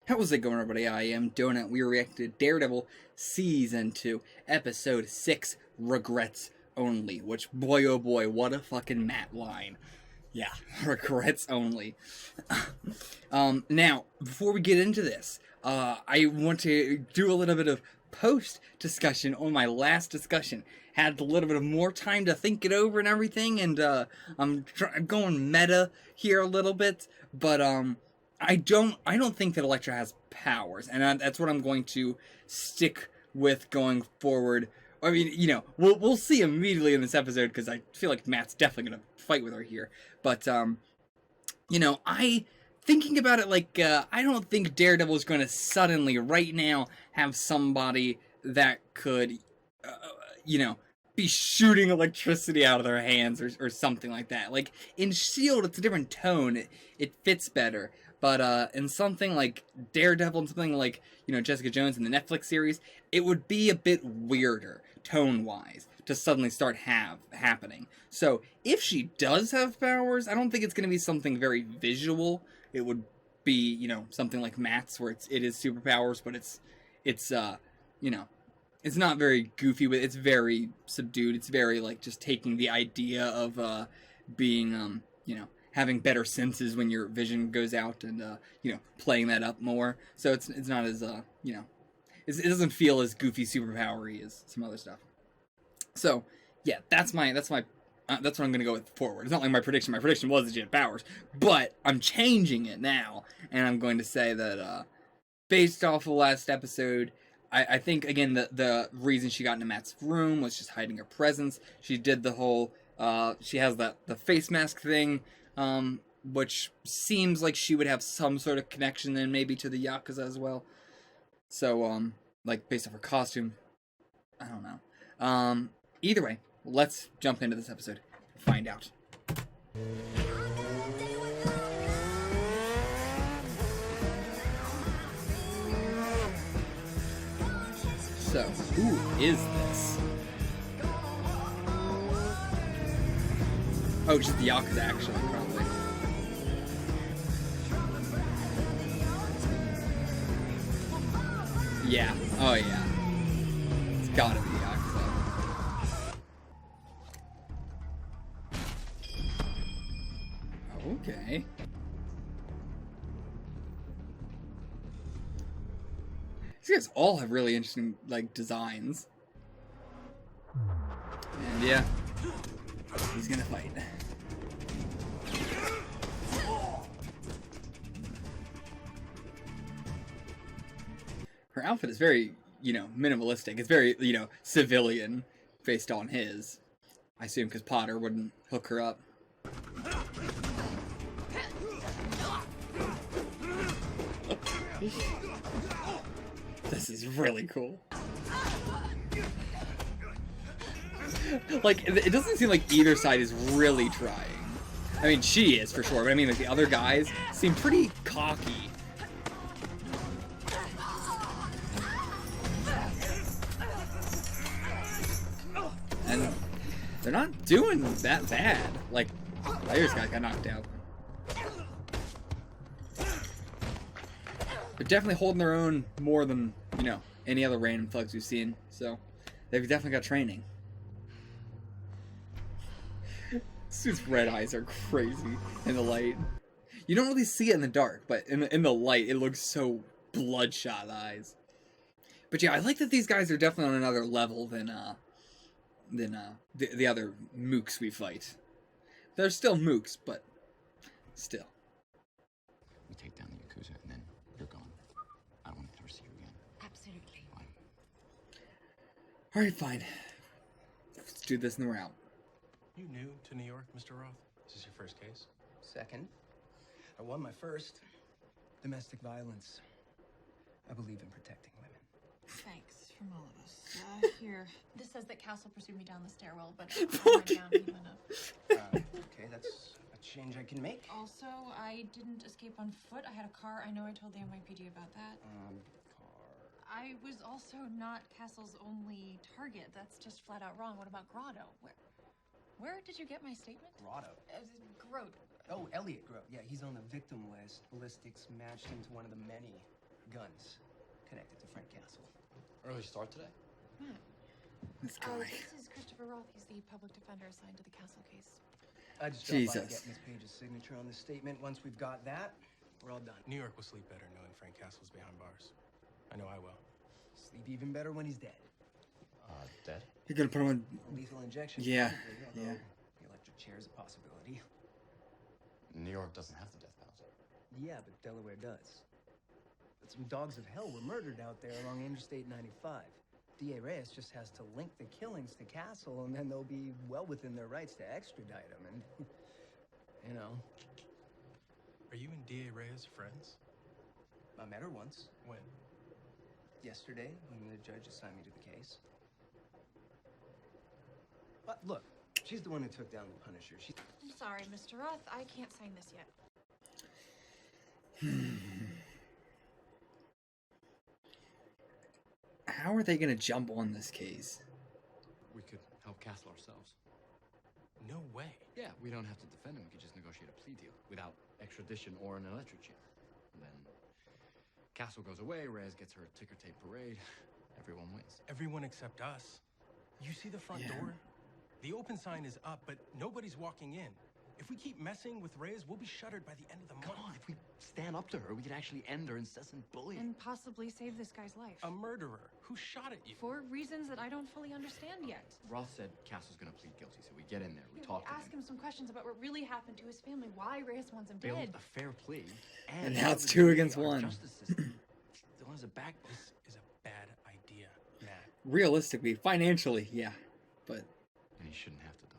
How's it going, everybody? I am Donut. We reacted to Daredevil Season 2, Episode 6, Regrets Only. Which, boy oh boy, what a fucking Matt line. Yeah, regrets only. Now, before we get into this, I want to do a little bit of post-discussion on my last discussion. Had a little bit of more time to think it over and everything, and I'm going meta here a little bit, but I don't think that Elektra has powers, and that's what I'm going to stick with going forward. I mean, you know, we'll see immediately in this episode, because I feel like Matt's definitely gonna fight with her here. But you know, thinking about it, like I don't think Daredevil is going to suddenly right now have somebody that could, you know, be shooting electricity out of their hands or something like that. Like in Shield, it's a different tone. It fits better. But in something like Daredevil and something like, you know, Jessica Jones in the Netflix series, it would be a bit weirder, tone-wise, to suddenly start happening. So, if she does have powers, I don't think it's going to be something very visual. It would be, you know, something like Matt's, where it is superpowers, but it's you know, it's not very goofy, but it's very subdued. It's very, like, just taking the idea of being, you know, having better senses when your vision goes out and, you know, playing that up more. So it's not as, you know, it doesn't feel as goofy superpower-y as some other stuff. So, yeah, that's what I'm going to go with forward. It's not like my prediction. My prediction was that she had powers, but I'm changing it now, and I'm going to say that, based off of the last episode, I think, again, the reason she got into Matt's room was just hiding her presence. She did the whole, she has the face mask thing, which seems like she would have some sort of connection then maybe to the Yakuza as well. So, like, based off her costume, I don't know. Either way, let's jump into this episode and find out. So, who is this? Oh, just the Yakuza, actually, probably. Yeah. Oh, yeah. It's gotta be Yakuza. Okay. These guys all have really interesting, like, designs. And yeah, he's gonna fight. Her outfit is very, you know, minimalistic. It's very, you know, civilian based on his. I assume because Potter wouldn't hook her up. This is really cool. Like, it doesn't seem like either side is really trying. I mean, she is, for sure, but I mean, like, the other guys seem pretty cocky. And they're not doing that bad. Like, Layers guy got knocked out. They're definitely holding their own more than, you know, any other random thugs we've seen. So, they've definitely got training. This dude's red eyes are crazy in the light. You don't really see it in the dark, but in the light, it looks so bloodshot eyes. But yeah, I like that these guys are definitely on another level than the other mooks we fight. They're still mooks, but still. We take down the Yakuza and then you're gone. I don't want to ever see you again. Absolutely. Fine. Alright, fine. Let's do this and we're out. You new to New York, Mr. Roth? Is this your first case? Second, I won my first. Domestic violence. I believe in protecting women. Thanks from all of us. Here. This says that Castle pursued me down the stairwell, but I ran down even up. Okay, that's a change I can make. Also, I didn't escape on foot. I had a car. I know I told the NYPD about that. Car. I was also not Castle's only target. That's just flat out wrong. What about Grotto? Where did you get my statement? Grotto. Grote. Oh, Elliot Grote. Yeah, he's on the victim list. Ballistics matched him to one of the many. funds connected to Frank Castle. Early start today? This guy. This is Christopher Roth. He's the public defender assigned to the Castle case. I just dropped by to Jesus. get Miss Page's signature on the statement. Once we've got that, we're all done. New York will sleep better knowing Frank Castle's behind bars. I know I will. Sleep even better when he's dead. Dead? You're gonna put him on. A lethal injection. Yeah, probably, yeah. although the electric chair is a possibility. New York doesn't have the death penalty. Yeah, but Delaware does. But some dogs of hell were murdered out there along Interstate 95. D.A. Reyes just has to link the killings to Castle, and then they'll be well within their rights to extradite him. And, you know, Are you and D.A. Reyes friends? I met her once, When? yesterday, when the judge assigned me to the case. But look, she's the one who took down the Punisher. I'm sorry, Mr. Roth. I can't sign this yet. How are they gonna jump on this case? We could help Castle ourselves. No way. Yeah, we don't have to defend him. We could just negotiate a plea deal without extradition or an electric chair. And then Castle goes away, Reyes gets her ticker tape parade. Everyone wins. Everyone except us. You see the front Yeah. door? The open sign is up, but nobody's walking in. If we keep messing with Reyes, we'll be shuttered by the end of the Come month. on, if we stand up to her, we could actually end her incessant bullying. And possibly save this guy's life. A murderer who shot at you. For reasons that I don't fully understand yet. Roth said Castle's gonna plead guilty, so we get in there, we Yeah, talk we to ask him some questions about what really happened to his family, why Reyes wants him build dead. a fair plea, And now it's show the 2 DA against our 1. Justice system still has a backbone. This is a bad idea, Matt. Realistically, financially, yeah, but And he shouldn't have to die.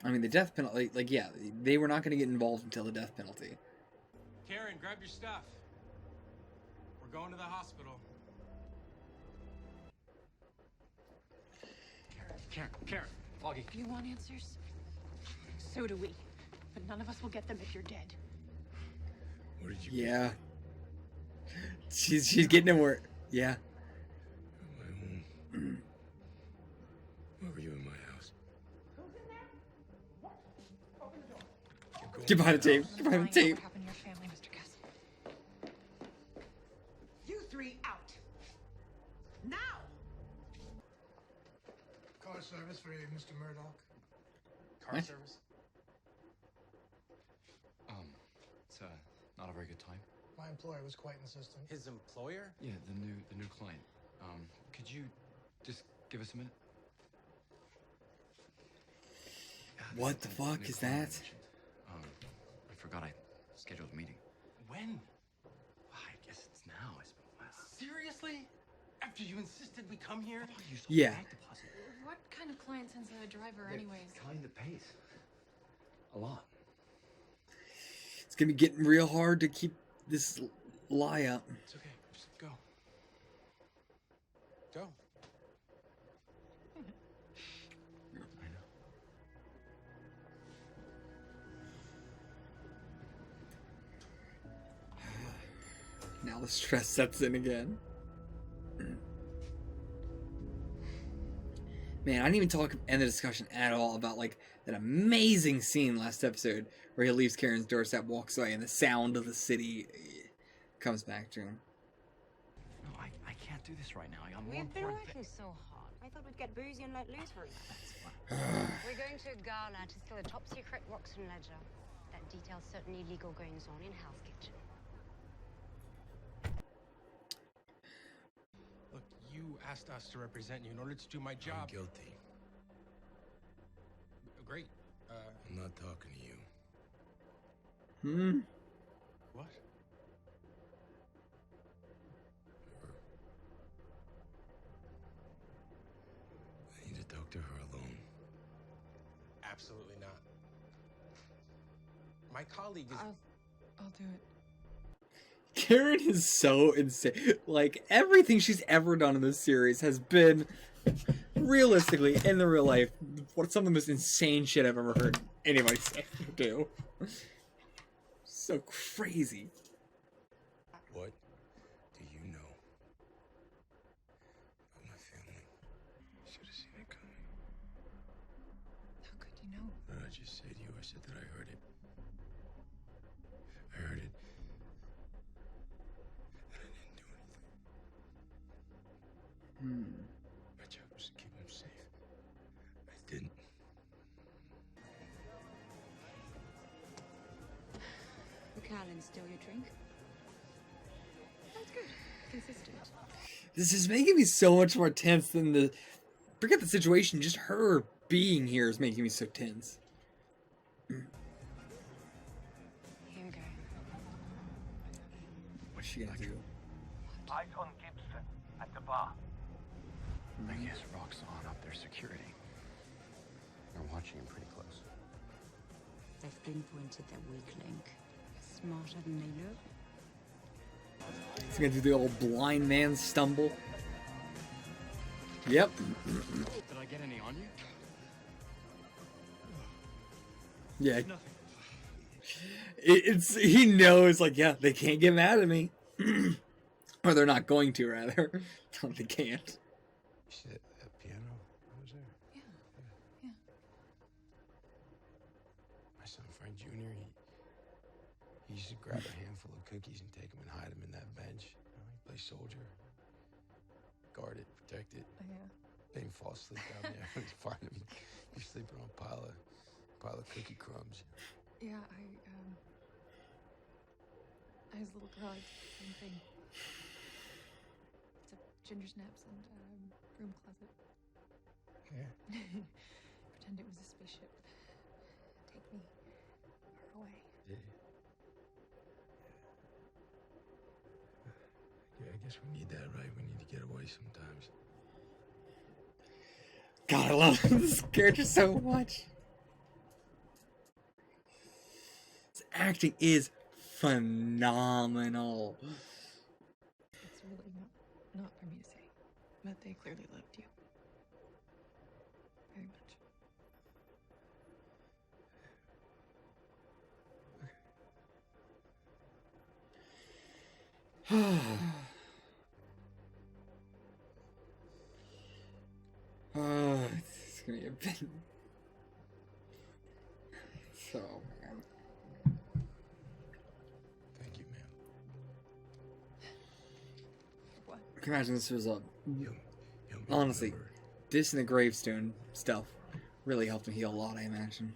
I mean the death penalty. Like, yeah, they were not gonna get involved until the death penalty. Karen, grab your stuff. We're going to the hospital. Karen, Foggy. You want answers? So do we. But none of us will get them if you're dead. What did you Yeah, she's getting him where. Yeah, my home? Why were you in my house? get behind the tape. I'm Get behind the finding out tape. what happened to your family, Mr. Castle. You three out. Now! Car service for Mr. Murdoch. Car What? service? It's not a very good time. My employer was quite insistent. His employer? Yeah, the new client. Could you just give us a minute? What the fuck new is client I that? mentioned. I forgot I scheduled a meeting. When? I guess it's now, I suppose. Seriously? After you insisted we come here? You sold Yeah. the bank deposit. What kind of client sends a driver, anyways? The kind that pays. A lot. It's gonna be getting real hard to keep this lie up. It's okay. Just go. Go. I know. Now the stress sets in again. Man, I didn't even talk end the discussion at all about like that amazing scene last episode where he leaves Karen's doorstep, walks away, and the sound of the city comes back to him. No, I can't do this right now. I got more We've been important working so hard. I thought we'd get boozy and let loose for a night. That's fine. We're going to a gala to steal a top secret Roxton ledger that details certain illegal goings on in Hell's Kitchen. Look, you asked us to represent you in order to do my job. I'm guilty. Great. I'm not talking to you. Hmm. What? I need to talk to her alone. Absolutely not. My colleague is. I'll do it. Karen is so insane. Like, everything she's ever done in this series has been, realistically, in the real life, what's some of the most insane shit I've ever heard anybody say or do. So crazy. What do you know about my family? Should have seen it coming. How could you know? What did I just say to you? I said that I heard it. Callan steal your drink? That's good. Consistent. This is making me so much more tense than the... Forget the situation, just her being here is making me so tense. Here we go. What's she gonna do? Eyes on Gibson at the bar. I guess Roxanne up their security. They're watching him pretty close. They've pinpointed their weak link. Smarter than they look. He's gonna do the old blind man stumble. Yep. Did I get any on you? Yeah. It's he knows, like, yeah, they can't get mad at me. Or they're not going to, rather. No, they can't. Shit, that piano was there? Yeah. My son Frank Jr., he used to grab a handful of cookies and take them and hide them in that bench. You know, he'd play soldier. Guard it, protect it. Oh, yeah. Let him fall asleep down there. Find him. He's sleeping on a pile of cookie crumbs. Yeah, I was a little girl, I did the same thing. It's a ginger snaps and broom closet. Yeah. Pretend it was a spaceship. Take me far away. Yeah. Yeah, I guess we need that, right? We need to get away sometimes. God, I love this character so much. His acting is phenomenal. It's really not for me to say, but they clearly loved you. Very much. It's gonna get bit. So, man. Thank you, man. What? I can imagine this was a... You'll Honestly, remember. this and the gravestone stuff really helped him heal a lot, I imagine.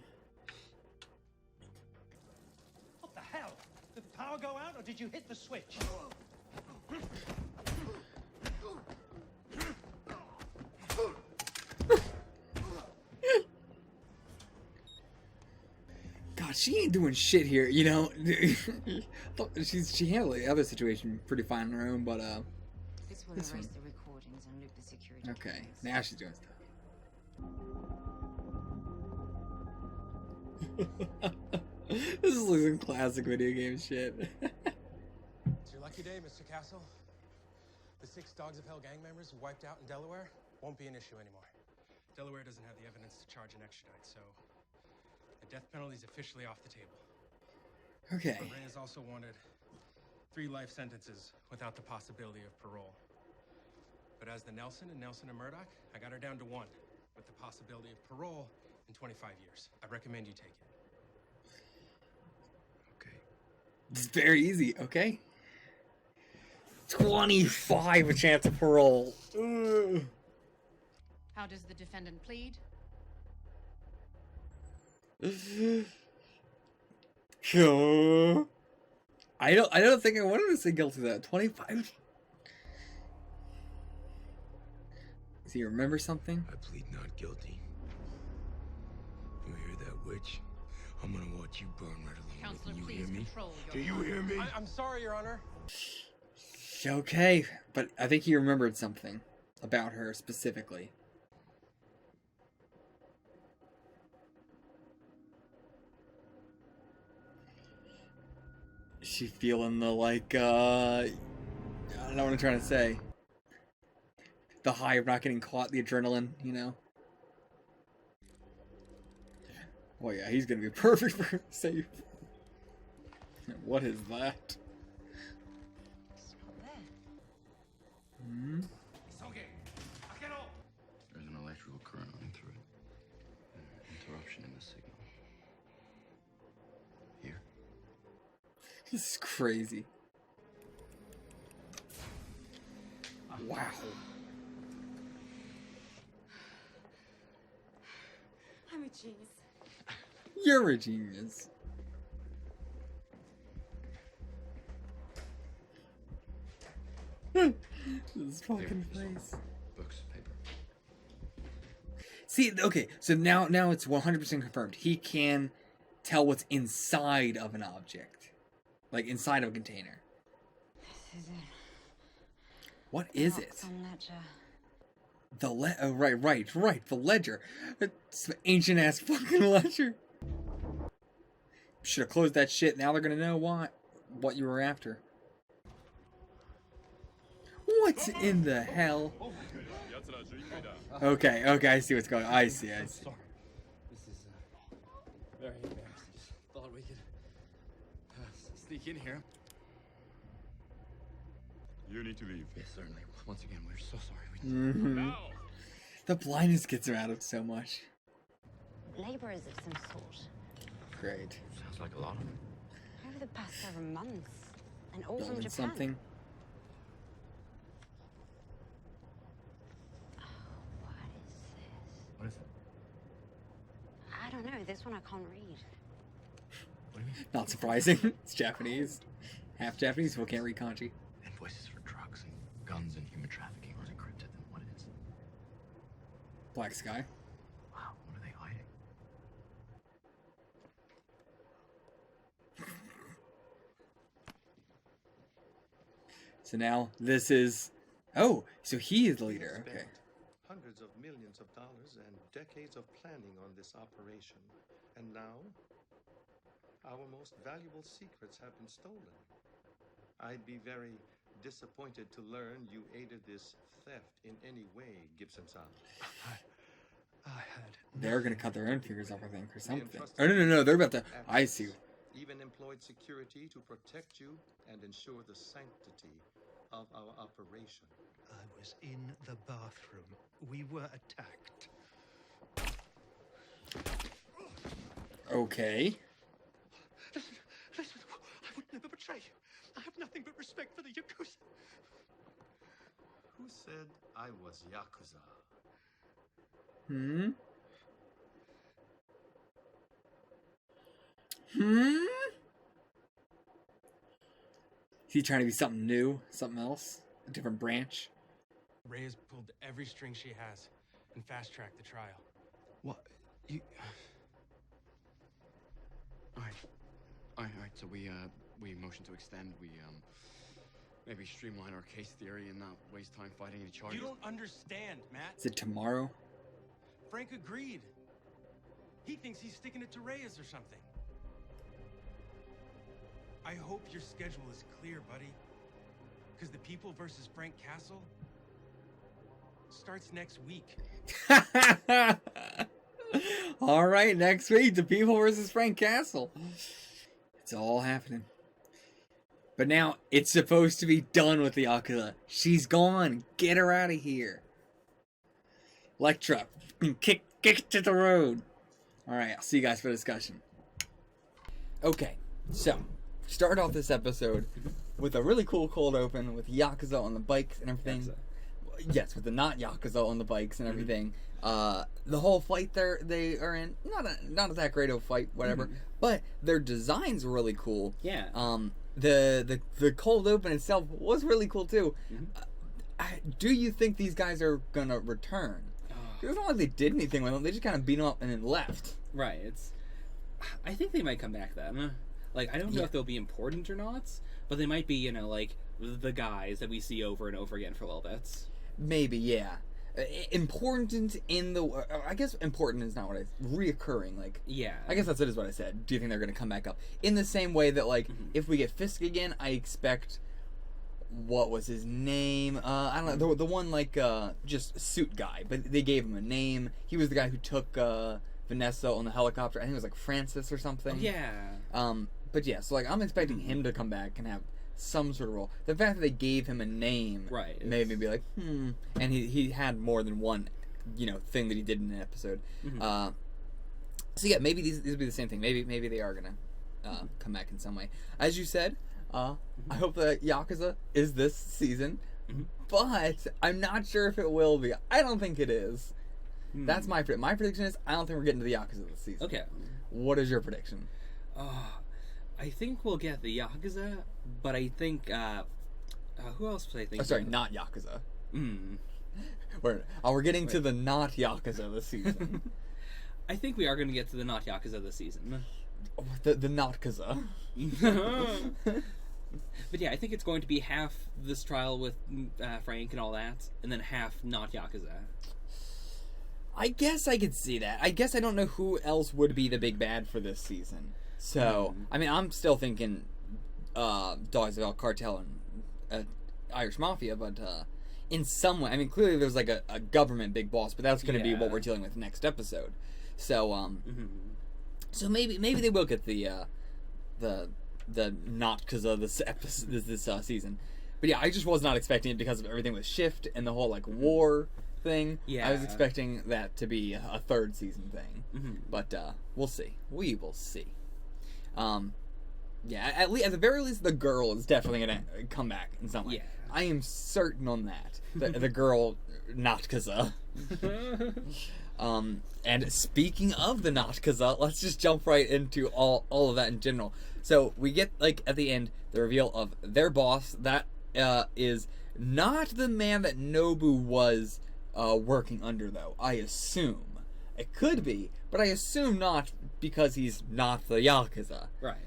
What the hell? Did the power go out or did you hit the switch? God, she ain't doing shit here, you know? She handled the other situation pretty fine on her own, but, This will This erase one. the recordings and loop the security. okay. cameras. Now she's doing stuff. This is like some classic video game shit. It's your lucky day, Mr. Castle. The 6 Dogs of Hell gang members who wiped out in Delaware won't be an issue anymore. Delaware doesn't have the evidence to charge an extradite, so the death penalty is officially off the table. Okay. But Reyes also wanted 3 life sentences without the possibility of parole. But as the Nelson and Murdoch, I got her down to 1, with the possibility of parole in 25 years. I recommend you take it. Okay. It's very easy, okay? 25 a chance of parole. Ugh. How does the defendant plead? Sure. I don't think I wanted to say guilty to that. 25. Does he remember something? I plead not guilty. You hear that, witch? I'm gonna watch you burn right along Counselor, with me. You please hear me? control Do your... you hear me? I'm sorry, Your Honor. Okay, but I think he remembered something about her specifically. Is she feeling the, like, I don't know what I'm trying to say. The high of not getting caught, the adrenaline, you know? Well, yeah, he's gonna be perfect for safe. What is that? It's not there. Hmm? There's an electrical current running through it. Interruption in the signal. Here. This is crazy. Wow. I'm a genius. You're a genius. This fucking place. Books, paper. See, okay, so now it's 100% confirmed. He can tell what's inside of an object. Like, inside of a container. This is it. What is it? Ledger. Oh, right, the ledger. It's an ancient-ass fucking ledger. Should have closed that shit. Now they're gonna know what you were after. What's in the hell? Okay, I see what's going on. I see. Sorry. This is very embarrassing. Just thought we could sneak in here. You need to leave. Yes, certainly. Once again, we're so sorry. Now! The blindness gets him out of so much. Laborers of some sort. Great. Sounds like a lot of them. Over the past several months. And all from Building Japan. something. Oh, what is this? What is it? I don't know. This one I can't read. What do you mean? Not surprising. It's Japanese. Half Japanese people can't read kanji. Invoices for drugs and guns and human trafficking was encrypted. Then what is it? Black Sky. Wow, what are they hiding? So now this is... Oh, so he is the leader. Okay. Hundreds of millions of dollars and decades of planning on this operation. And now, our most valuable secrets have been stolen. I'd be very disappointed to learn you aided this theft in any way, Gibson-san. I had... They're gonna cut their own fingers off, I think, or something. Oh, no, they're about to... I see. Even employed security to protect you and ensure the sanctity of our operation. I was in the bathroom. We were attacked. Okay. Listen, I would never betray you. I have nothing but respect for the Yakuza. Who said I was Yakuza? Is he trying to be something new? Something else? A different branch? Reyes pulled every string she has and fast-tracked the trial. What? You... All right. So we motion to extend. We maybe streamline our case theory and not waste time fighting any charges. You don't understand, Matt. Is it tomorrow? Frank agreed. He thinks he's sticking it to Reyes or something. I hope your schedule is clear, buddy. Because the People versus Frank Castle starts next week. All right, next week, the People versus Frank Castle. It's all happening. But now, it's supposed to be done with the Yakuza. She's gone. Get her out of here. Electra, kick it to the road. All right, I'll see you guys for discussion. Okay, so start off this episode with a really cool cold open with Yakuza on the bikes and everything. Yes, with the not Yakuza on the bikes and everything. The whole fight they are in, not that great of a fight, whatever. But their designs were really cool. Yeah. The cold open itself was really cool too. Do you think these guys are gonna return? It was not like they did anything with them. They just kind of beat them up and then left. Right. I think they might come back then. Like, I don't know if they'll be important or not, but they might be, like, the guys that we see over and over again for a little bit. Maybe, yeah. Important in the... I guess important is not what reoccurring, like... Yeah. I guess that's what I said. Do you think they're going to come back up? In the same way that, like, if we get Fisk again, I expect... What was his name? I don't know. The one, like, just suit guy. But they gave him a name. He was the guy who took Vanessa on the helicopter. I think it was, like, Francis or something. Yeah. But yeah, so, like, I'm expecting him to come back and have some sort of role. The fact that they gave him a name made me be like, And he had more than one, thing that he did in an episode. So yeah, maybe these will be the same thing. Maybe they are gonna come back in some way. As you said, I hope that Yakuza is this season, but I'm not sure if it will be. I don't think it is. That's my prediction. My prediction is I don't think we're getting to the Yakuza this season. Okay. What is your prediction? I think we'll get the Yakuza, but I think Who else was I thinking? Oh, sorry, not Yakuza. Mm. We're getting to the not Yakuza this season. I think we are going to get to the not Yakuza this season. The not Kaza. But yeah, I think it's going to be half this trial with Frank and all that, and then half not Yakuza. I guess I could see that. I guess I don't know who else would be the big bad for this season. So, I mean, I'm still thinking Dogs of El Cartel and Irish Mafia, but in some way, I mean, clearly there's like a government big boss, but that's going to be what we're dealing with next episode. So, so maybe they will get the not because of this episode, this season. But yeah, I just was not expecting it because of everything with Shift and the whole like war thing. Yeah, I was expecting that to be a third season thing. But we'll see. We will see. Yeah, at the very least, the girl is definitely gonna come back in some way. Yeah. I am certain on that. The girl, not Kaza. And speaking of the not Kaza, let's just jump right into all of that in general. So we get like at the end the reveal of their boss. That is not the man that Nobu was working under, though. I assume it could be, but I assume not because he's not the Yakuza. Right.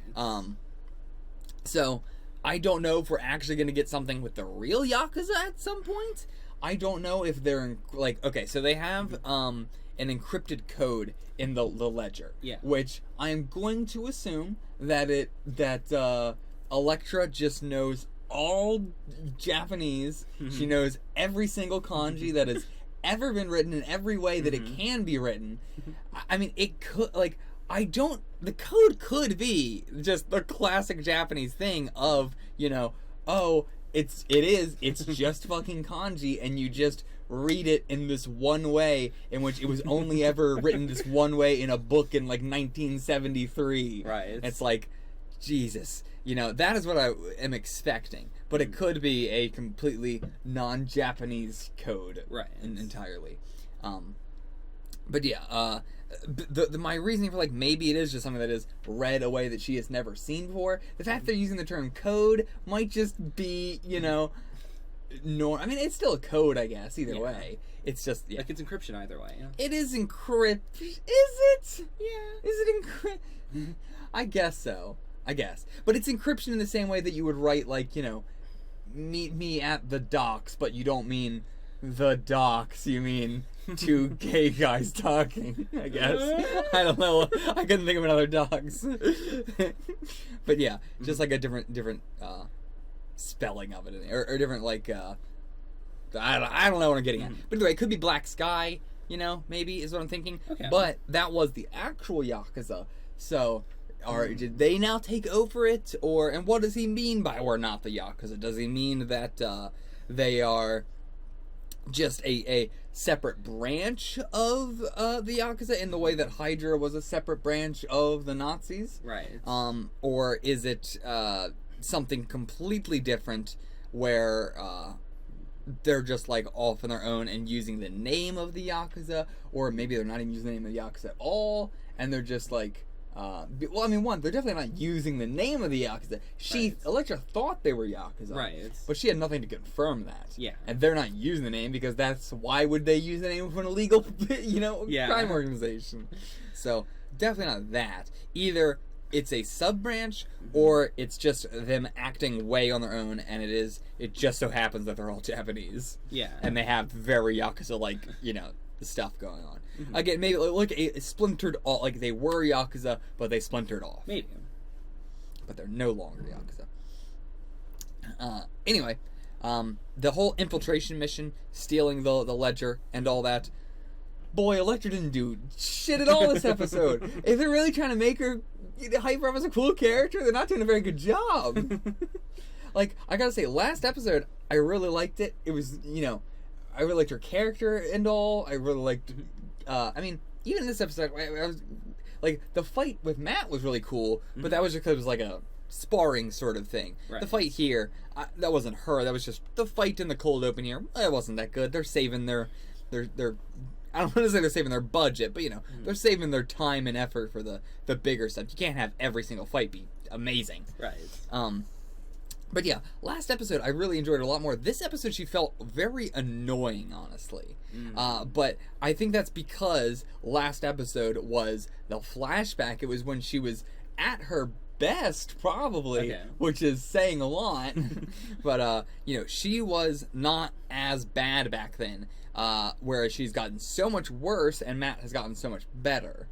So I don't know if we're actually going to get something with the real Yakuza at some point. I don't know if they're like, okay, so they have an encrypted code in the ledger, which I'm going to assume that Elektra just knows all Japanese. She knows every single kanji that has ever been written in every way that it can be written. I mean, it could, like, the code could be just the classic Japanese thing of, you know, it's just fucking kanji, and you just read it in this one way, in which it was only ever written this one way in a book in like 1973. Right. It's like, Jesus. You know, that is what I am expecting. But it could be a completely non-Japanese code. Right. Entirely. But yeah, my reasoning for like maybe it is just something that is read a way that she has never seen before. The fact they're using the term code might just be, you know, I mean, it's still a code, I guess, either way. It's just, like, it's encryption either way. Yeah. It is encrypt. Is it? Yeah. Is it encrypt? I guess so. I guess. But it's encryption in the same way that you would write, like, you know, meet me at the docks, but you don't mean the docks. You mean two gay guys talking, I guess. I don't know. I couldn't think of another docks. But yeah, just like a different spelling of it, or different, like, I don't know what I'm getting at. But anyway, it could be Black Sky, you know, maybe is what I'm thinking. Okay. But that was the actual Yakuza. So, did they now take over it? And what does he mean by we're not the Yakuza? Does he mean that they are just a separate branch of the Yakuza in the way that Hydra was a separate branch of the Nazis? Right. Or is it something completely different where they're just like off on their own and using the name of the Yakuza, or maybe they're not even using the name of the Yakuza at all, and they're just like, well, I mean, they're definitely not using the name of the Yakuza. Elektra thought they were Yakuza, but she had nothing to confirm that. Yeah, and they're not using the name because why would they use the name of an illegal, you know, crime organization? So definitely not that. Either it's a sub-branch, or it's just them acting way on their own, and it just so happens that they're all Japanese. Yeah. And they have very Yakuza-like, you know, stuff going on. Again, maybe like a splintered off, like they were Yakuza, but they splintered off. Maybe. But they're no longer Yakuza. Anyway, the whole infiltration mission, stealing the ledger and all that, boy, Elektra didn't do shit at all this episode. If they're really trying to make her hype her up as a cool character, they're not doing a very good job. Like, I gotta say, last episode, I really liked it. It was, you know, I really liked her character and all. I really liked, I mean, even in this episode, I was, like, the fight with Matt was really cool, but that was just because it was like a sparring sort of thing. Right. The fight here, that wasn't her. That was just the fight in the cold open here. It wasn't that good. They're saving their I don't want to say they're saving their budget, but, you know, they're saving their time and effort for the bigger stuff. You can't have every single fight be amazing. Right. But yeah, last episode I really enjoyed it a lot more. This episode she felt very annoying, honestly. But I think that's because last episode was the flashback. It was when she was at her best, probably, which is saying a lot. But, you know, she was not as bad back then, whereas she's gotten so much worse and Matt has gotten so much better.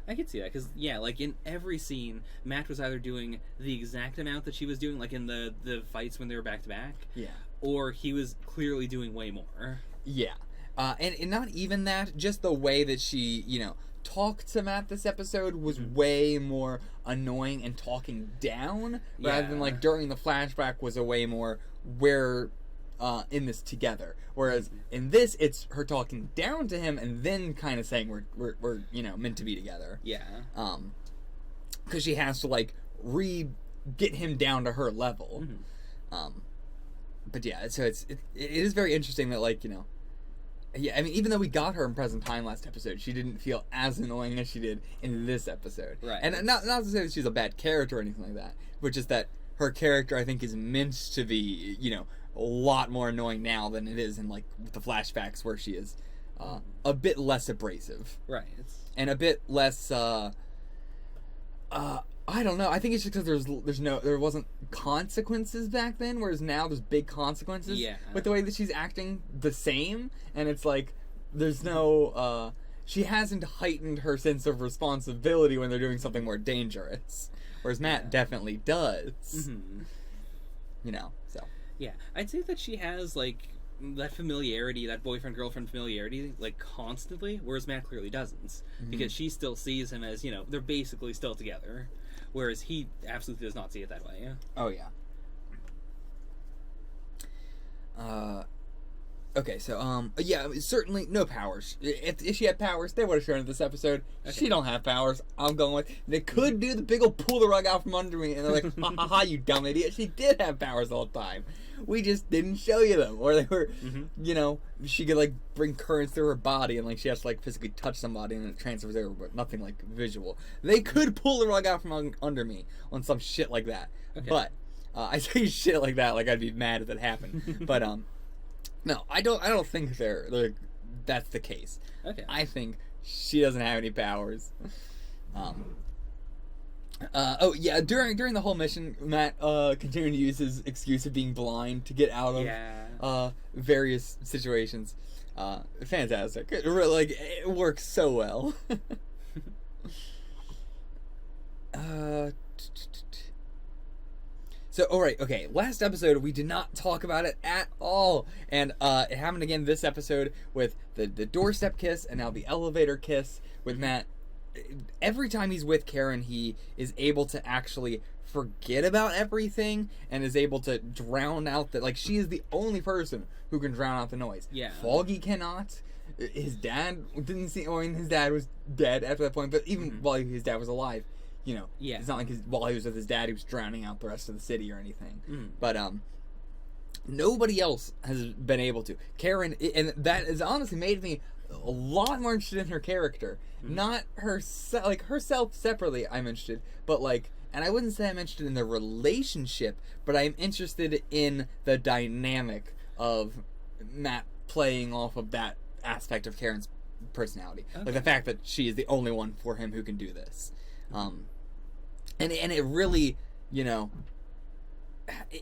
I could see that, because, yeah, like, in every scene, Matt was either doing the exact amount that she was doing, like in the fights when they were back-to-back, or he was clearly doing way more. Yeah. And not even that, just the way that she, you know, talked to Matt this episode was way more annoying and talking down, rather than, like, during the flashback was a way more, we're in this together. Whereas in this, it's her talking down to him and then kind of saying we're you know, meant to be together. Yeah. Because she has to, like, get him down to her level. But yeah, so it is very interesting that, like, you know, yeah, I mean, even though we got her in present time last episode, she didn't feel as annoying as she did in this episode. Right. And not to say that she's a bad character or anything like that, but just that her character, I think, is meant to be, you know, a lot more annoying now than it is in, like, the flashbacks where she is a bit less abrasive. Right. And a bit less, I don't know. I think it's just because there wasn't consequences back then, whereas now there's big consequences with the way that she's acting the same, and it's like there's no she hasn't heightened her sense of responsibility when they're doing something more dangerous, whereas Matt definitely does. You know, so yeah, I'd say that she has, like, that familiarity, that boyfriend-girlfriend familiarity, like, constantly, whereas Matt clearly doesn't, because she still sees him as, you know, they're basically still together. Whereas he absolutely does not see it that way. Oh, yeah. Okay, so, yeah, certainly no powers. If she had powers, they would have shown it this episode. She don't have powers. I'm going with... They could do the big ol' pull the rug out from under me, and they're like, ha ha ha, you dumb idiot. She did have powers all the time. We just didn't show you them. Or they were, you know, she could, like, bring currents through her body, and, like, she has to, like, physically touch somebody, and it transfers over, but nothing, like, visual. They could pull the rug out from under me on some shit like that. But, I say shit like that, like I'd be mad if that happened. But, no, I don't think that's the case. I think she doesn't have any powers. Oh yeah, during the whole mission, Matt continued to use his excuse of being blind to get out of various situations. Fantastic. It works so well. So, alright, okay, last episode, we did not talk about it at all, and it happened again this episode with the doorstep kiss, and now the elevator kiss with Matt. Every time he's with Karen, he is able to actually forget about everything, and is able to drown out like, she is the only person who can drown out the noise. Yeah. Foggy cannot. His dad didn't see, I mean, his dad was dead after that point, but even while his dad was alive, you know, it's not like while he was with his dad, he was drowning out the rest of the city or anything. But nobody else has been able to. Karen, and that has honestly made me a lot more interested in her character. Not herself separately, I'm interested, but like, and I wouldn't say I'm interested in the relationship, but I'm interested in the dynamic of Matt playing off of that aspect of Karen's personality. Like the fact that she is the only one for him who can do this. And it really, you know,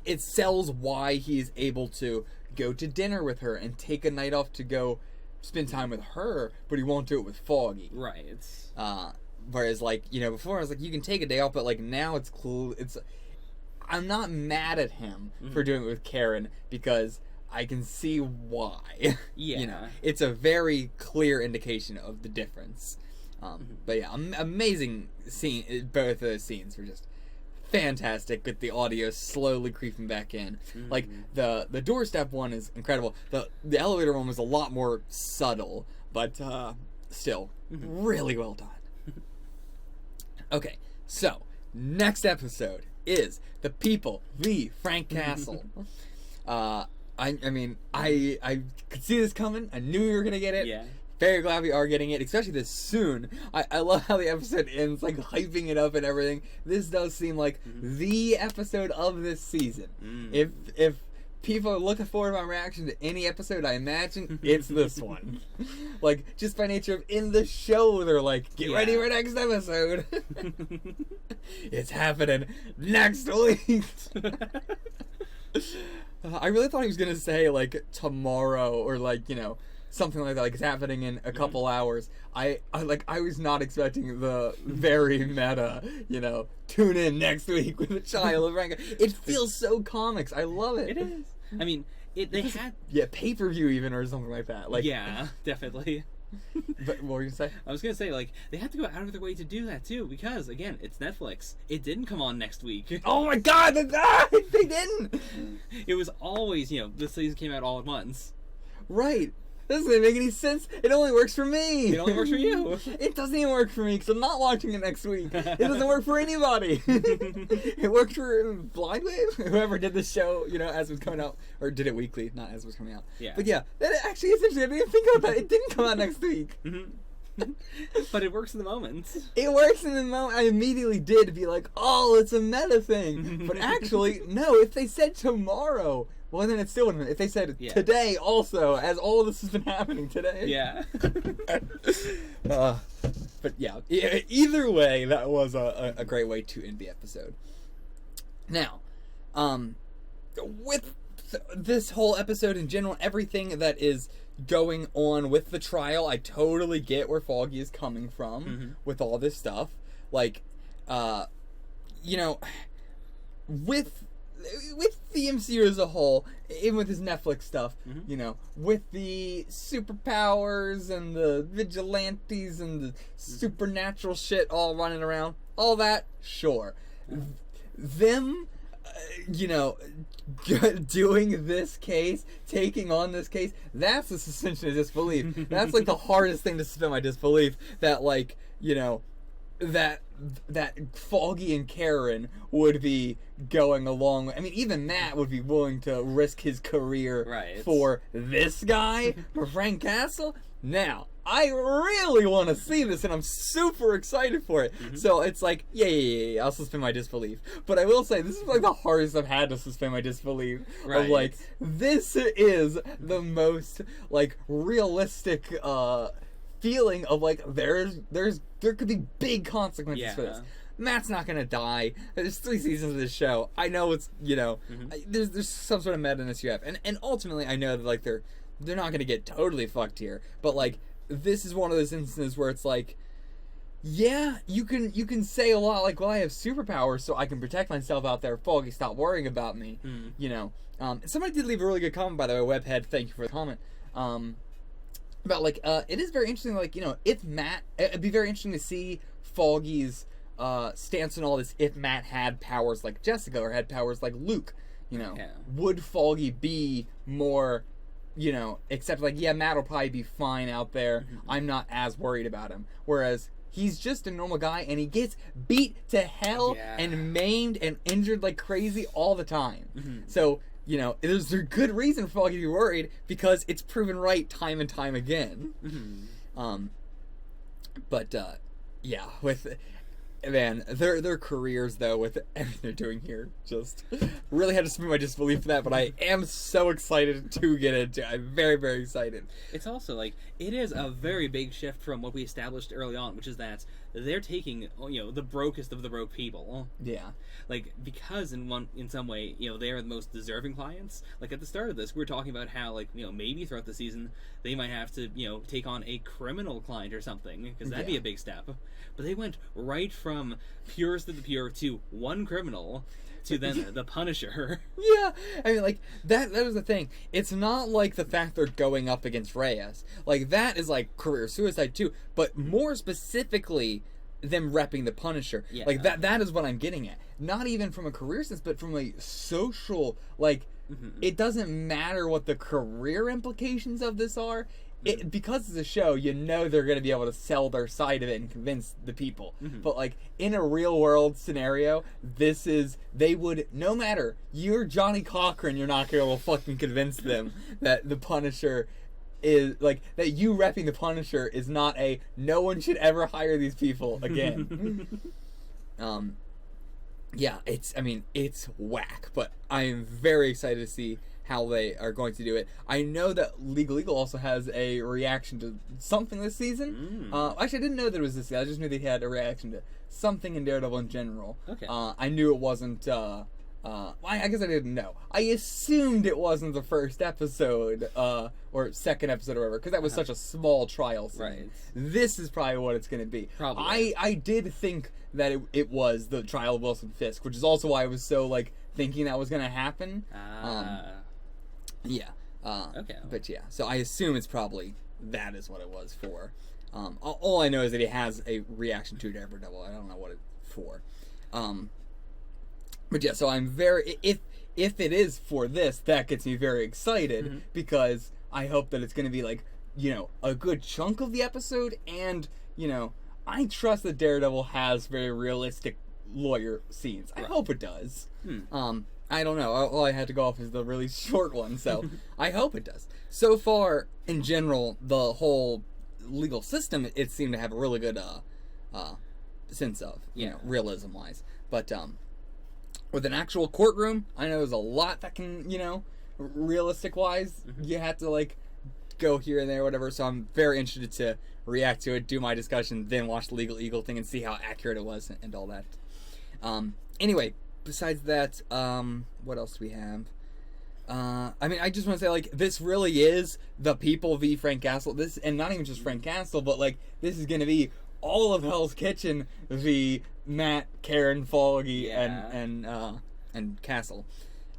it sells why he's able to go to dinner with her and take a night off to go spend time with her, but he won't do it with Foggy. Right. Whereas, like, you know, before I was like, you can take a day off, but like now it's cool. I'm not mad at him for doing it with Karen because I can see why. You know, it's a very clear indication of the difference. But yeah, amazing scene. Both of those scenes were just fantastic, with the audio slowly creeping back in. Like the doorstep one is incredible. The elevator one was a lot more subtle, but still really well done. Okay, so next episode is The People v. Frank Castle. I mean, I could see this coming. I knew we were gonna get it. very glad we are getting it, especially this soon. I love how the episode ends, like, hyping it up and everything. This does seem like the episode of this season. If people are looking forward to my reaction to any episode, I imagine it's this one. Like, just by nature of in the show, they're like, get ready for next episode. It's happening next week. I really thought he was gonna say, like, tomorrow, or, like, you know, something like that, like it's happening in a couple hours. I was not expecting the very meta, you know, tune in next week with a child of Rango. It feels so comics. I love it. It is. I mean, they had pay-per-view even, or something like that. Like, yeah, definitely. But what were you gonna say? I was gonna say, like, they have to go out of their way to do that too, because again, it's Netflix. It didn't come on next week. Oh my god, they didn't. It was always, you know, this season came out all at once. Right. That doesn't make any sense. It only works for me. It only works for you. It doesn't even work for me because I'm not watching it next week. It doesn't work for anybody. It worked for Blind Wave, whoever did the show, you know, as it was coming out, or did it weekly, not as it was coming out. Yeah. But yeah, that actually is interesting. I didn't even think about that. It didn't come out next week. But it works in the moment. It works in the moment. I immediately did be like, oh, it's a meta thing. But actually, no, if they said tomorrow, well, then it still wouldn't. If they said today also, as all of this has been happening today. Yeah. But yeah, either way, that was a great way to end the episode. Now, with this whole episode in general, everything that is going on with the trial, I totally get where Foggy is coming from with all this stuff. Like, you know, with the MCU as a whole, even with his Netflix stuff, you know, with the superpowers and the vigilantes and the supernatural shit all running around, all that, sure. Them, you know, doing this case, taking on this case, that's a suspension of disbelief. That's like the hardest thing to suspend my disbelief, that, like, you know, that Foggy and Karen would be going along. I mean, even Matt would be willing to risk his career for this guy, for Frank Castle. Now, I really want to see this, and I'm super excited for it. So it's like, yeah, I'll suspend my disbelief. But I will say, this is like the hardest I've had to suspend my disbelief. Of like, this is the most, like, realistic feeling of, like, there could be big consequences for this. Matt's not gonna die. There's 3 seasons of this show. I know it's, you know, there's some sort of meta-ness you have, and ultimately I know that, like, they're not gonna get totally fucked here, but, like, this is one of those instances where it's like, yeah, you can say a lot, like, well, I have superpowers, so I can protect myself out there. Foggy, stop worrying about me. You know, somebody did leave a really good comment, by the way. Webhead, thank you for the comment. About, like, it is very interesting, like, you know, if Matt, it'd be very interesting to see Foggy's stance on all this if Matt had powers like Jessica or had powers like Luke. You know, would Foggy be more, you know, except, like, yeah, Matt will probably be fine out there. I'm not as worried about him. Whereas he's just a normal guy, and he gets beat to hell and maimed and injured like crazy all the time. So, you know, there's a good reason for Foggy to be worried, because it's proven right time and time again. But yeah, with, man, their careers, though, with everything they're doing here, just really had to suspend my disbelief for that, but I am so excited to get into it. I'm very, very excited. It's also, like, it is a very big shift from what we established early on, which is that they're taking, you know, the brokest of the broke people. Yeah. Like, because in some way, you know, they are the most deserving clients. Like, at the start of this, we were talking about how, like, you know, maybe throughout the season, they might have to, you know, take on a criminal client or something, because that'd be a big step. But they went right from purest of the pure to one criminal to then the Punisher. Yeah, I mean, like, that was the thing. It's not like the fact they're going up against Reyes. Like, that is, like, career suicide, too. But more specifically, them repping the Punisher. Yeah. Like, that is what I'm getting at. Not even from a career sense, but from a social, like, it doesn't matter what the career implications of this are. Because it's a show, you know they're going to be able to sell their side of it and convince the people. But, like, in a real-world scenario, they would, no matter, you're Johnny Cochran, you're not going to fucking convince them that the Punisher is like that you repping the Punisher is not a no one should ever hire these people again. Yeah, it's whack, but I am very excited to see how they are going to do it. I know that Legal Eagle also has a reaction to something this season. Actually, I didn't know that it was this season. I just knew they had a reaction to something in Daredevil in general. Okay. I knew it wasn't. I guess I didn't know. I assumed it wasn't the first episode or second episode or whatever, because that was such a small trial scene. Right. This is probably what it's going to be. Probably. I did think that it was the trial of Wilson Fisk, which is also why I was so like thinking that was going to happen. Yeah. Okay. But yeah, so I assume it's probably that is what it was for. All I know is that he has a reaction to Daredevil. I don't know what it's for. But yeah, so I'm very if it is for this, that gets me very excited because I hope that it's going to be like, you know, a good chunk of the episode, and you know, I trust that Daredevil has very realistic lawyer scenes. I hope it does. I don't know. All I had to go off is the really short one, so I hope it does. So far, in general, the whole legal system, it seemed to have a really good sense of, you know, realism-wise. But with an actual courtroom, I know there's a lot that can, you know, realistic-wise, you have to, like, go here and there, whatever. So I'm very interested to react to it, do my discussion, then watch the Legal Eagle thing and see how accurate it was and all that. Anyway, besides that, what else do we have? I mean, I just want to say, like, this really is the People v. Frank Castle. This, and not even just Frank Castle, but, like, this is going to be all of Hell's Kitchen v. Matt, Karen, Foggy, and Castle.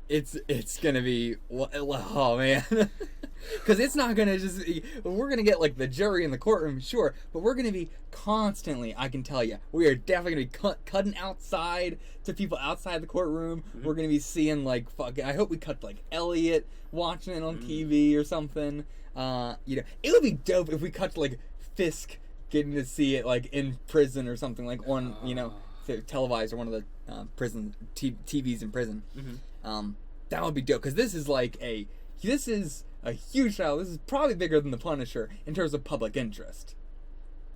It's gonna be, oh man, because it's not gonna just be, we're gonna get like the jury in the courtroom, sure, but we're gonna be constantly, I can tell you, we are definitely gonna be cutting outside to people outside the courtroom. We're gonna be seeing like fucking, I hope we cut like Elliot watching it on TV or something. You know, it would be dope if we cut to like Fisk getting to see it like in prison or something, like on, you know, televised or one of the prison TVs in prison. That would be dope, because this is a huge trial. This is probably bigger than the Punisher in terms of public interest.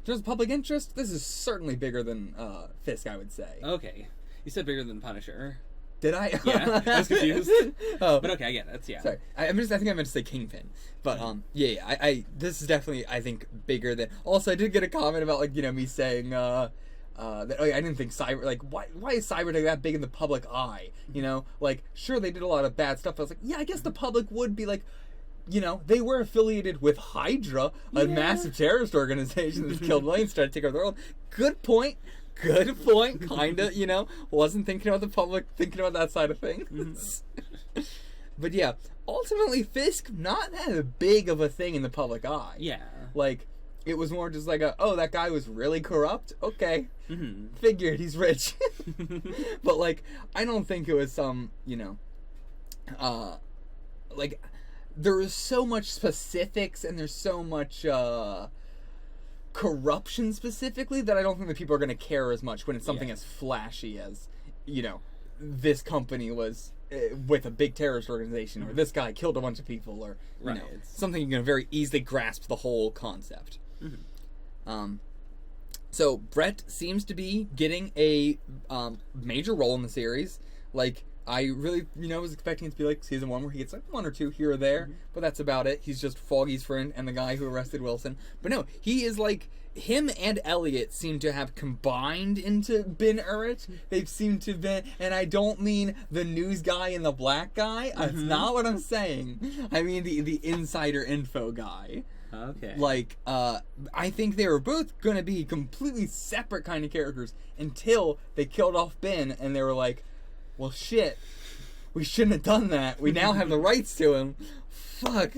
In terms of public interest, this is certainly bigger than Fisk, I would say. Okay, you said bigger than Punisher. Did I? Yeah, I was confused. Oh, but okay, I get it. That's, yeah. Sorry, I think I meant to say Kingpin, but I this is definitely, I think, bigger than. Also, I did get a comment about, like, you know, me saying that, I didn't think cyber, like, why is Cybertech that big in the public eye? You know, like, sure, they did a lot of bad stuff. I was like, yeah, I guess the public would be like, you know, they were affiliated with Hydra, a massive terrorist organization that's killed millions, trying to take over the world. Good point, kinda, you know, wasn't thinking about the public, thinking about that side of things. But yeah, ultimately, Fisk, not that big of a thing in the public eye. Yeah. Like, it was more just like oh, that guy was really corrupt? Okay. Figured he's rich. But, like, I don't think it was some, you know, like, there was so much specifics and there's so much, corruption specifically that I don't think that people are going to care as much when it's something as flashy as, you know, this company was with a big terrorist organization, or this guy killed a bunch of people, or, you know, something you can very easily grasp the whole concept. So Brett seems to be getting a major role in the series. Like, I really, you know, was expecting it to be like season 1 where he gets like 1 or 2 here or there, but that's about it. He's just Foggy's friend and the guy who arrested Wilson. But no, he is like, him and Elliot seem to have combined into Ben Urich. They've seemed to have been, and I don't mean the news guy and the black guy. That's not what I'm saying. I mean the insider info guy. Okay. Like, I think they were both going to be completely separate kind of characters until they killed off Ben, and they were like, well, shit, we shouldn't have done that. We now have the rights to him. Fuck.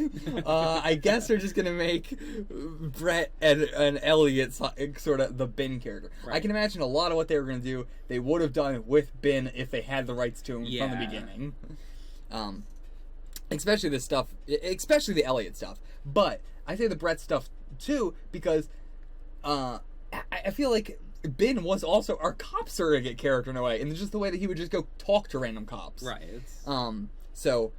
I guess they're just going to make Brett and Elliot sort of the Ben character. I can imagine a lot of what they were going to do, they would have done with Ben if they had the rights to him from the beginning. Especially this stuff, especially the Elliot stuff. But I say the Brett stuff, too, because I feel like Ben was also our cop surrogate character in a way, and it's just the way that he would just go talk to random cops. Right. So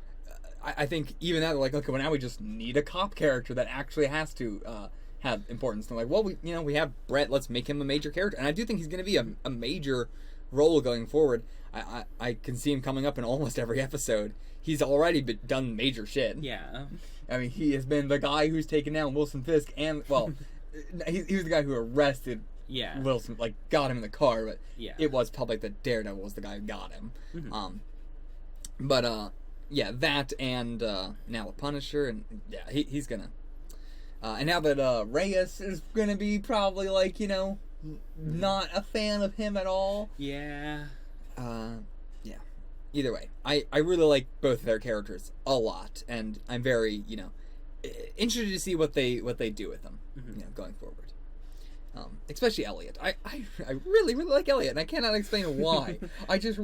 I think even that, like, okay, well, now we just need a cop character that actually has to have importance. And like, well, we have Brett, let's make him a major character. And I do think he's going to be a major role going forward. I can see him coming up in almost every episode. He's already done major shit. Yeah. I mean, he has been the guy who's taken down Wilson Fisk, and, well, he was the guy who arrested Wilson, like, got him in the car, but it was public that Daredevil was the guy who got him. Yeah, that and now the Punisher, and yeah, he's gonna. And now that Reyes is gonna be probably, like, not a fan of him at all. Yeah. Yeah. Either way, I really like both of their characters a lot, and I'm very, interested to see what they do with them, going forward. Especially Elliot. I really, really like Elliot, and I cannot explain why. I just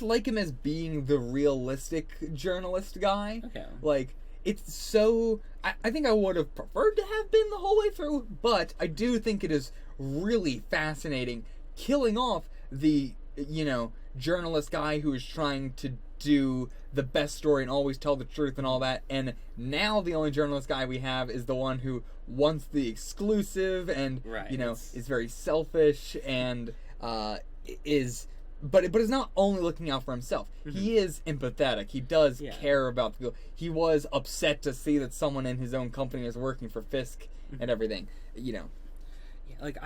like him as being the realistic journalist guy. Okay. Like, it's so... I think I would have preferred to have been the whole way through, but I do think it is really fascinating killing off the, journalist guy who is trying to do the best story and always tell the truth and all that, and now the only journalist guy we have is the one who wants the exclusive and is very selfish and is not only looking out for himself. He is empathetic. He does care about the people. He was upset to see that someone in his own company is working for Fisk and everything. Yeah, like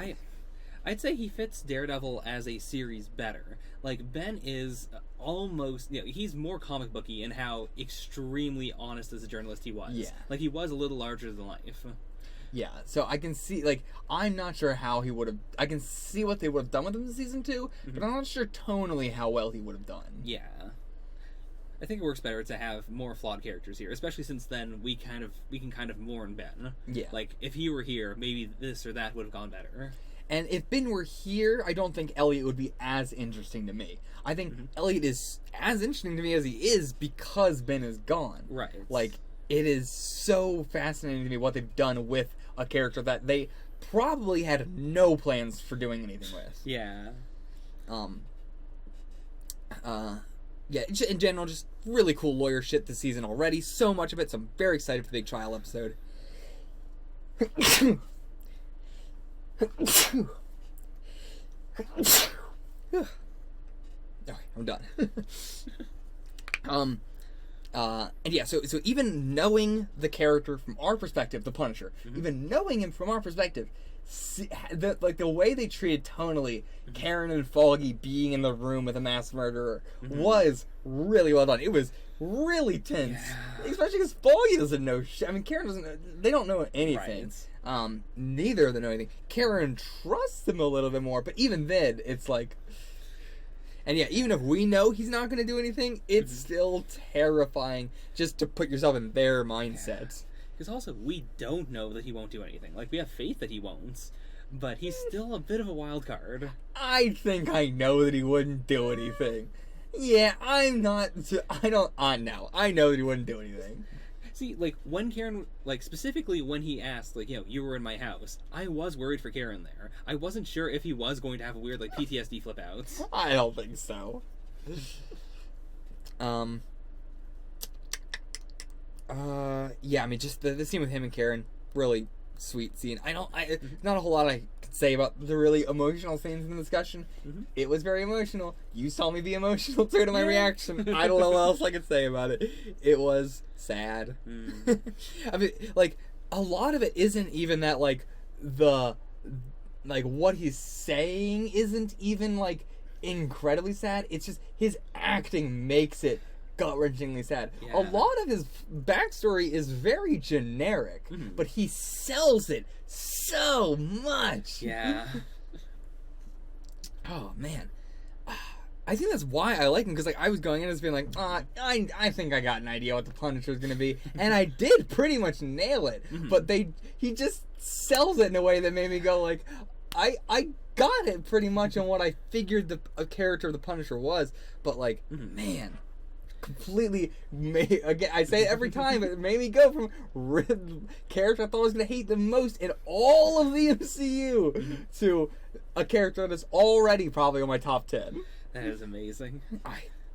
I'd say he fits Daredevil as a series better. Like, Ben is almost, he's more comic booky in how extremely honest as a journalist he was. Yeah. Like, he was a little larger than life. Yeah, so I can see, like, I'm not sure how he would have, I can see what they would have done with him in season 2, but I'm not sure tonally how well he would have done. Yeah. I think it works better to have more flawed characters here, especially since then we can kind of mourn Ben. Yeah. Like, if he were here, maybe this or that would have gone better. And if Ben were here, I don't think Elliot would be as interesting to me. I think Elliot is as interesting to me as he is because Ben is gone. Right. Like, it is so fascinating to me what they've done with a character that they probably had no plans for doing anything with. Yeah. Yeah, in general, just really cool lawyer shit this season already. So much of it, so I'm very excited for the big trial episode. Okay, I'm done. And yeah, so even knowing the character from our perspective, the Punisher, even knowing him from our perspective, the way they treated tonally Karen and Foggy being in the room with a mass murderer was really well done. It was really tense, especially because Foggy doesn't know shit. I mean, Karen doesn't. They don't know anything. Right. Neither of them know anything. Karen trusts him a little bit more, but even then, it's like. And yeah, even if we know he's not going to do anything, it's still terrifying just to put yourself in their mindset. Because also, we don't know that he won't do anything. Like, we have faith that he won't, but he's still a bit of a wild card. I think I know that he wouldn't do anything. Yeah, I'm not... I know that he wouldn't do anything. See, like, when Karen... Like, specifically when he asked, like, you were in my house, I was worried for Karen there. I wasn't sure if he was going to have a weird, like, PTSD flip-outs. I don't think so. Yeah, I mean, just the scene with him and Karen, really sweet scene. Not a whole lot I could say about the really emotional scenes in the discussion. It was very emotional. You saw me be emotional too to my reaction. I don't know what else I could say about it. It was sad. I mean, like, a lot of it isn't even that, like, what he's saying isn't even, like, incredibly sad. It's just his acting makes it gut-wrenchingly sad. Yeah. A lot of his backstory is very generic, but he sells it so much. Yeah. Oh, man. I think that's why I like him, because, like, I was going in as being like, I think I got an idea what the Punisher is going to be, and I did pretty much nail it, but he just sells it in a way that made me go, like, I got it pretty much on what I figured a character of the Punisher was, but, like, man, completely again, I say it every time, but it made me go from character I thought I was going to hate the most in all of the MCU to a character that's already probably on my top 10. That is amazing.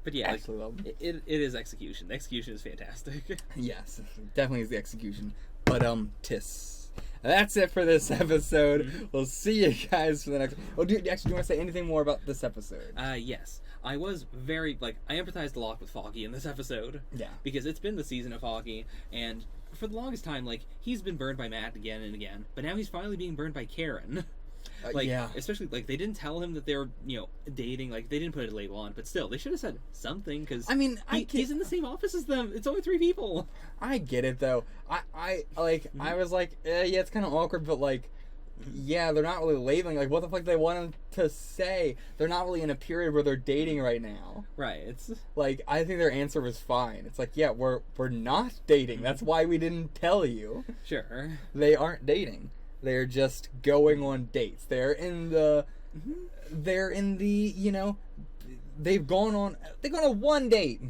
But yeah, like, Absolutely love them. it is execution. The execution is fantastic. Yes, definitely is the execution. But tis. That's it for this episode. We'll see you guys for the next. Oh, do you want to say anything more about this episode? Yes. I was very, I empathized a lot with Foggy in this episode. Yeah. Because it's been the season of Foggy, and for the longest time, he's been burned by Matt again and again, but now he's finally being burned by Karen. Yeah. Especially, they didn't tell him that they were, dating, they didn't put a label on, but still, they should have said something, because, he's in the same office as them. It's only 3 people. I get it, though. I was like, yeah, it's kind of awkward, but, yeah, they're not really labeling. What the fuck do they want them to say? They're not really in a period where they're dating right now. Right. It's I think their answer was fine. It's yeah, we're not dating. That's why we didn't tell you. Sure. They aren't dating. They're just going on dates. They're in the, they've gone on one date.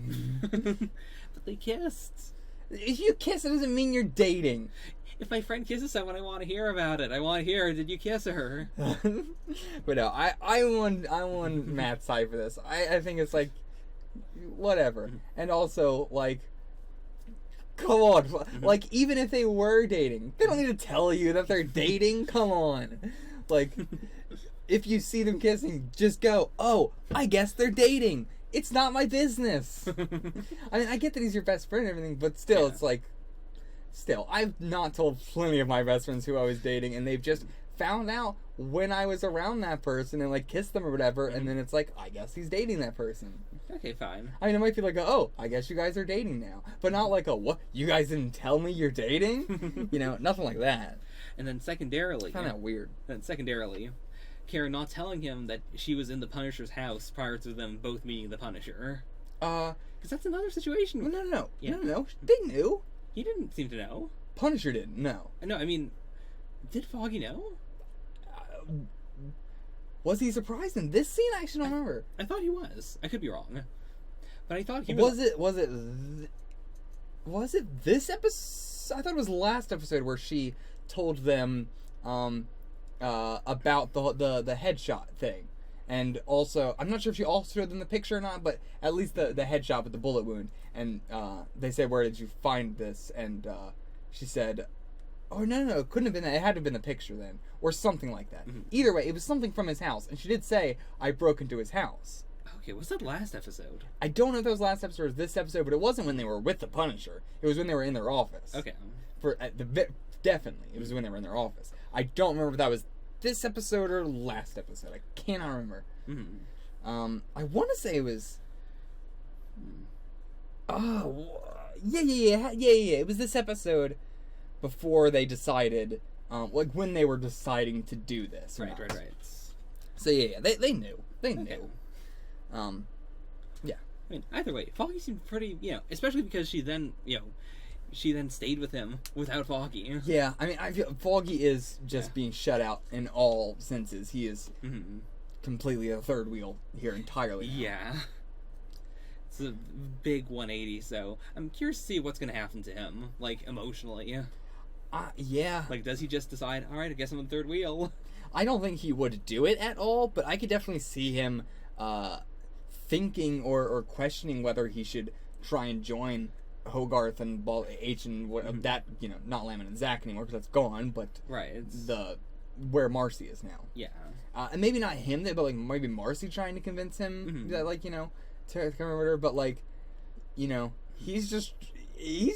But they kissed. If you kiss, it doesn't mean you're dating. If my friend kisses someone, I want to hear about it. I want to hear, did you kiss her? But no, I won Matt's side for this. I think it's whatever. And also, come on. Even if they were dating, they don't need to tell you that they're dating. Come on. If you see them kissing, just go, oh, I guess they're dating. It's not my business. I mean, I get that he's your best friend and everything, but still, yeah. It's still, I've not told plenty of my best friends who I was dating, and they've just found out when I was around that person and kissed them or whatever, and then it's I guess he's dating that person. Okay, fine. I mean, it might be oh, I guess you guys are dating now, but not what? You guys didn't tell me you're dating? Nothing like that. And then secondarily, I found that weird. Then secondarily, Karen not telling him that she was in the Punisher's house prior to them both meeting the Punisher. Because that's another situation. No. Yeah. No. They knew. He didn't seem to know. Punisher didn't. No. No, I mean, did Foggy know? Was he surprised in this scene? I actually don't remember. I thought he was. I could be wrong, but I thought he was. Was it this episode? I thought it was last episode where she told them about the headshot thing. And also, I'm not sure if she also showed them the picture or not, but at least the headshot with the bullet wound. And they said, where did you find this? And she said, oh, no, it couldn't have been that. It had to have been the picture then. Or something like that. Mm-hmm. Either way, it was something from his house. And she did say, I broke into his house. Okay, was that last episode? I don't know if that was last episode or this episode, but it wasn't when they were with the Punisher. It was when they were in their office. Okay. Definitely, it was when they were in their office. I don't remember if that was this episode or last episode. I cannot remember. Mm-hmm. I want to say it was. Oh, yeah. It was this episode before they decided, when they were deciding to do this. Right. So yeah, they knew. They knew. Okay. Yeah. I mean, either way, Foggy seemed pretty, especially because she then stayed with him without Foggy. Yeah, I mean, I feel Foggy is just being shut out in all senses. He is completely a third wheel here entirely now. Yeah. It's a big 180, so I'm curious to see what's going to happen to him, emotionally. Yeah. Does he just decide, all right, I guess I'm on third wheel? I don't think he would do it at all, but I could definitely see him thinking or questioning whether he should try and join Hogarth and H and that, not Lamont and Zach anymore because that's gone, but right, where Marcy is now. Yeah. And maybe not him, but maybe Marcy trying to convince him that to come over her, but he's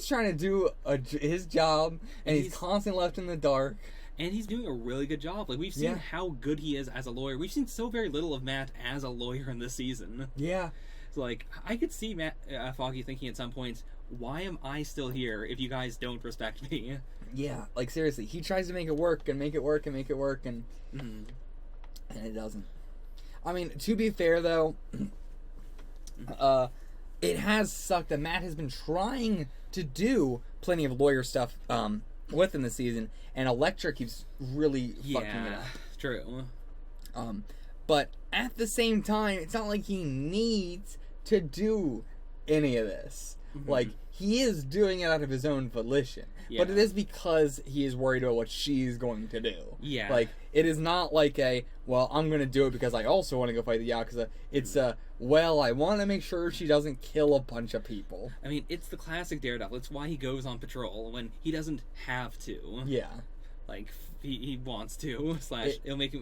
trying to do his job, and he's constantly left in the dark. And he's doing a really good job. We've seen how good he is as a lawyer. We've seen so very little of Matt as a lawyer in this season. Yeah. So, I could see Foggy thinking at some points, why am I still here if you guys don't respect me? Yeah, seriously, he tries to make it work and make it work and make it work, and it doesn't. I mean, to be fair, though, it has sucked that Matt has been trying to do plenty of lawyer stuff within the season, and Elektra keeps really fucking it up. True. But at the same time, it's not like he needs to do any of this. Like, he is doing it out of his own volition. But it is because he is worried about what she's going to do. Yeah. Like, it is not like well, I'm going to do it because I also want to go fight the Yakuza. It's well, I want to make sure she doesn't kill a bunch of people. I mean, it's the classic Daredevil. It's why he goes on patrol when he doesn't have to. Yeah. Like, he wants to. It'll make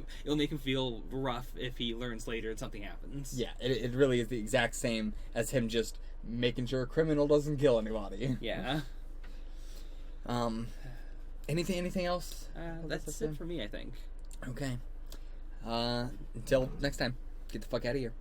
him feel rough if he learns later that something happens. Yeah, it really is the exact same as him just making sure a criminal doesn't kill anybody. Yeah. Anything else? That's it for me, I think. Okay. Until next time, get the fuck out of here.